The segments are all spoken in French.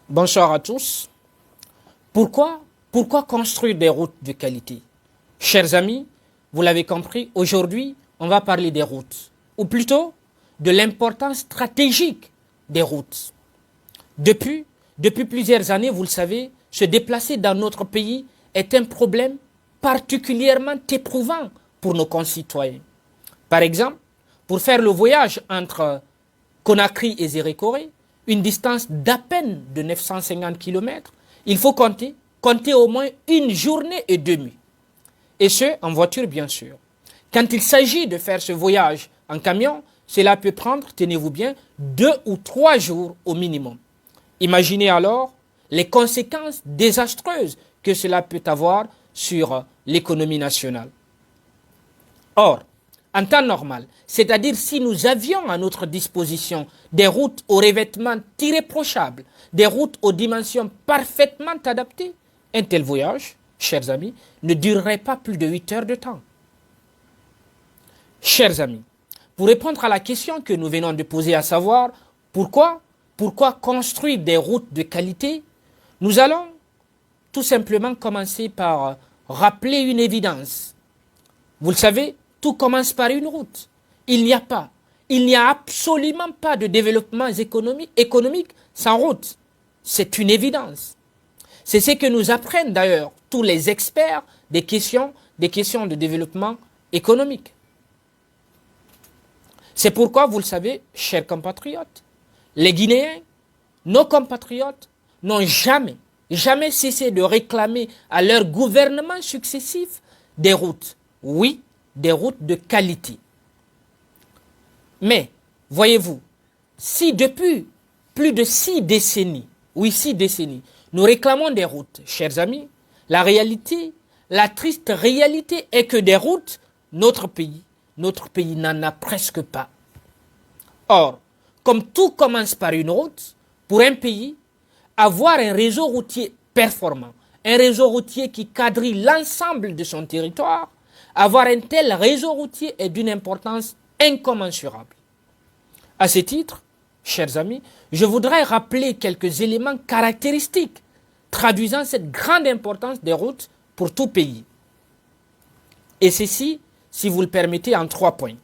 Bonsoir à tous. Pourquoi construire des routes de qualité? Chers amis, vous l'avez compris, aujourd'hui, on va parler des routes, ou plutôt de l'importance stratégique des routes. Depuis plusieurs années, vous le savez, se déplacer dans notre pays est un problème particulièrement éprouvant pour nos concitoyens. Par exemple, pour faire le voyage entre Conakry et Zérékoré, une distance d'à peine de 950 km, il faut compter au moins une journée et demie. Et ce, en voiture bien sûr. Quand il s'agit de faire ce voyage en camion, cela peut prendre, tenez-vous bien, 2 ou 3 jours au minimum. Imaginez alors les conséquences désastreuses que cela peut avoir sur l'économie nationale. Or, en temps normal, c'est-à-dire si nous avions à notre disposition des routes au revêtement irréprochable, des routes aux dimensions parfaitement adaptées, un tel voyage, chers amis, ne durerait pas plus de 8 heures de temps. Chers amis, pour répondre à la question que nous venons de poser, à savoir pourquoi construire des routes de qualité, nous allons tout simplement commencer par rappeler une évidence. Vous le savez, tout commence par une route. Il n'y a absolument pas de développement économique sans route. C'est une évidence. C'est ce que nous apprennent d'ailleurs tous les experts des questions de développement économique. C'est pourquoi, vous le savez, chers compatriotes, les Guinéens, nos compatriotes, n'ont jamais cessé de réclamer à leurs gouvernements successifs des routes. Oui, des routes de qualité. Mais, voyez-vous, si depuis plus de 6 décennies, nous réclamons des routes, chers amis, la triste réalité est que des routes, notre pays n'en a presque pas. Or, comme tout commence par une route, pour un pays, avoir un réseau routier performant, un réseau routier qui quadrille l'ensemble de son territoire, avoir un tel réseau routier est d'une importance incommensurable. À ce titre, chers amis, je voudrais rappeler quelques éléments caractéristiques traduisant cette grande importance des routes pour tout pays. Et ceci, si vous le permettez, en 3 points.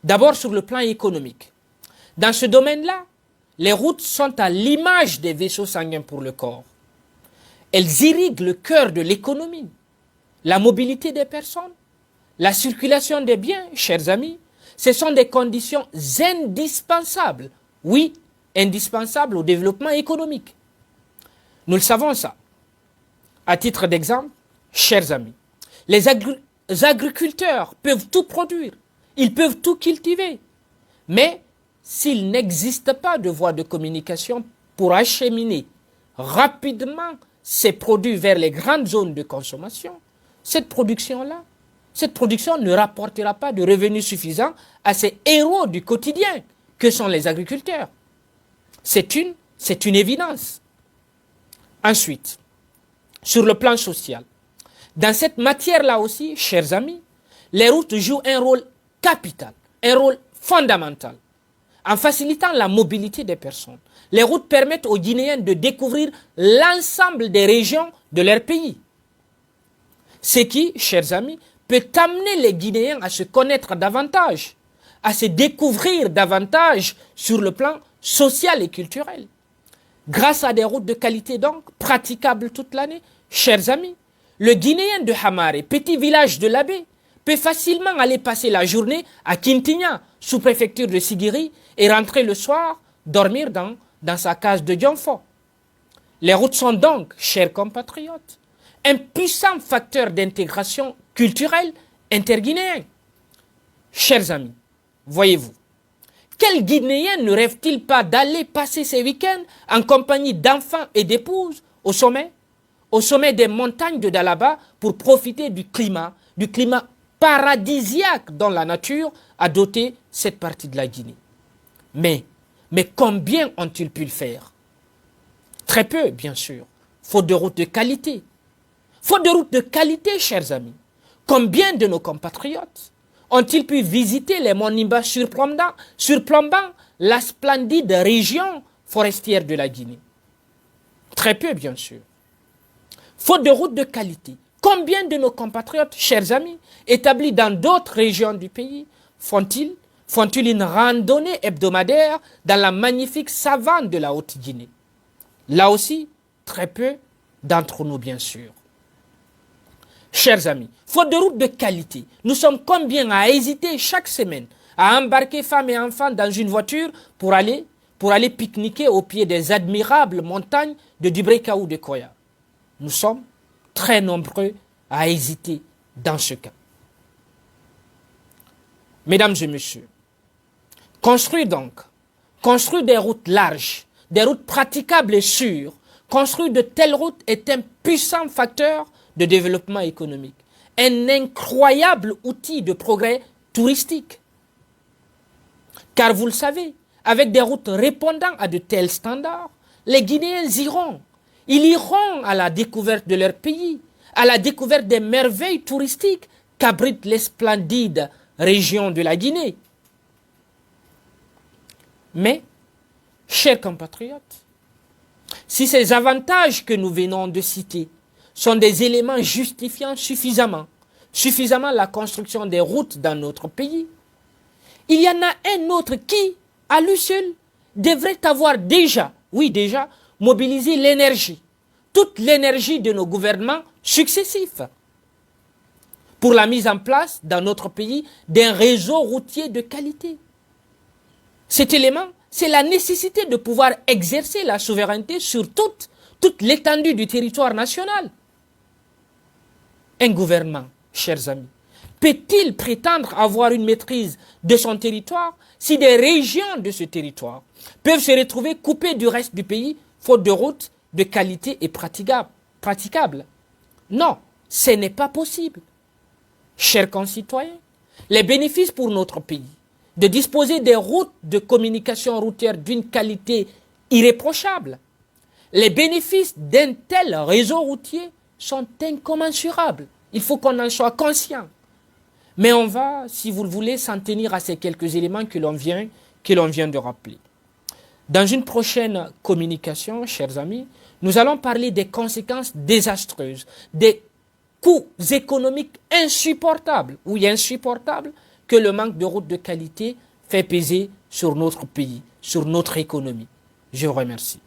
D'abord, sur le plan économique. Dans ce domaine-là, les routes sont à l'image des vaisseaux sanguins pour le corps. Elles irriguent le cœur de l'économie, la mobilité des personnes, la circulation des biens, chers amis. Ce sont des conditions indispensables, oui, indispensables au développement économique. Nous le savons ça. À titre d'exemple, chers amis, les agriculteurs peuvent tout produire, ils peuvent tout cultiver, mais s'il n'existe pas de voie de communication pour acheminer rapidement ces produits vers les grandes zones de consommation, cette production ne rapportera pas de revenus suffisants à ces héros du quotidien que sont les agriculteurs. C'est une évidence. Ensuite, sur le plan social, dans cette matière-là aussi, chers amis, les routes jouent un rôle capital, un rôle fondamental. En facilitant la mobilité des personnes, les routes permettent aux Guinéens de découvrir l'ensemble des régions de leur pays. Ce qui, chers amis, peut amener les Guinéens à se connaître davantage, à se découvrir davantage sur le plan social et culturel. Grâce à des routes de qualité donc, praticables toute l'année, chers amis, le Guinéen de Hamare, petit village de l'Abbé, peut facilement aller passer la journée à Kintinia, sous-préfecture de Sigiri, et rentrer le soir, dormir dans sa case de Dionfo. Les routes sont donc, chers compatriotes, un puissant facteur d'intégration culturelle interguinéen. Chers amis, voyez-vous, quel Guinéen ne rêve-t-il pas d'aller passer ses week-ends en compagnie d'enfants et d'épouses au sommet des montagnes de Dalaba pour profiter du climat paradisiaque dont la nature a doté cette partie de la Guinée. Mais combien ont-ils pu le faire? Très peu, bien sûr, faute de routes de qualité. Faute de routes de qualité, chers amis. Combien de nos compatriotes ont-ils pu visiter les monts Nimba surplombant la splendide région forestière de la Guinée? Très peu, bien sûr. Faute de routes de qualité, combien de nos compatriotes, chers amis, établis dans d'autres régions du pays, font-ils une randonnée hebdomadaire dans la magnifique savane de la Haute-Guinée? Là aussi, très peu d'entre nous, bien sûr. Chers amis, faute de routes de qualité, nous sommes combien à hésiter chaque semaine à embarquer femmes et enfants dans une voiture pour aller pique-niquer au pied des admirables montagnes de Dubreka ou de Koya? Nous sommes très nombreux à hésiter dans ce cas. Mesdames et messieurs, construire des routes larges, des routes praticables et sûres, construire de telles routes est un puissant facteur de développement économique, un incroyable outil de progrès touristique. Car vous le savez, avec des routes répondant à de tels standards, les Guinéens iront. Ils iront à la découverte de leur pays, à la découverte des merveilles touristiques qu'abrite les splendides régions de la Guinée. Mais, chers compatriotes, si ces avantages que nous venons de citer sont des éléments justifiant suffisamment la construction des routes dans notre pays, il y en a un autre qui, à lui seul, devrait avoir déjà mobilisé l'énergie, toute l'énergie de nos gouvernements successifs pour la mise en place dans notre pays d'un réseau routier de qualité. Cet élément, c'est la nécessité de pouvoir exercer la souveraineté sur toute l'étendue du territoire national. Un gouvernement, chers amis, peut-il prétendre avoir une maîtrise de son territoire si des régions de ce territoire peuvent se retrouver coupées du reste du pays faute de routes de qualité et praticables? Non, ce n'est pas possible. Chers concitoyens, les bénéfices pour notre pays de disposer des routes de communication routière d'une qualité irréprochable, les bénéfices d'un tel réseau routier sont incommensurables. Il faut qu'on en soit conscient. Mais on va, si vous le voulez, s'en tenir à ces quelques éléments que l'on vient de rappeler. Dans une prochaine communication, chers amis, nous allons parler des conséquences désastreuses, des coûts économiques insupportables que le manque de routes de qualité fait peser sur notre pays, sur notre économie. Je vous remercie.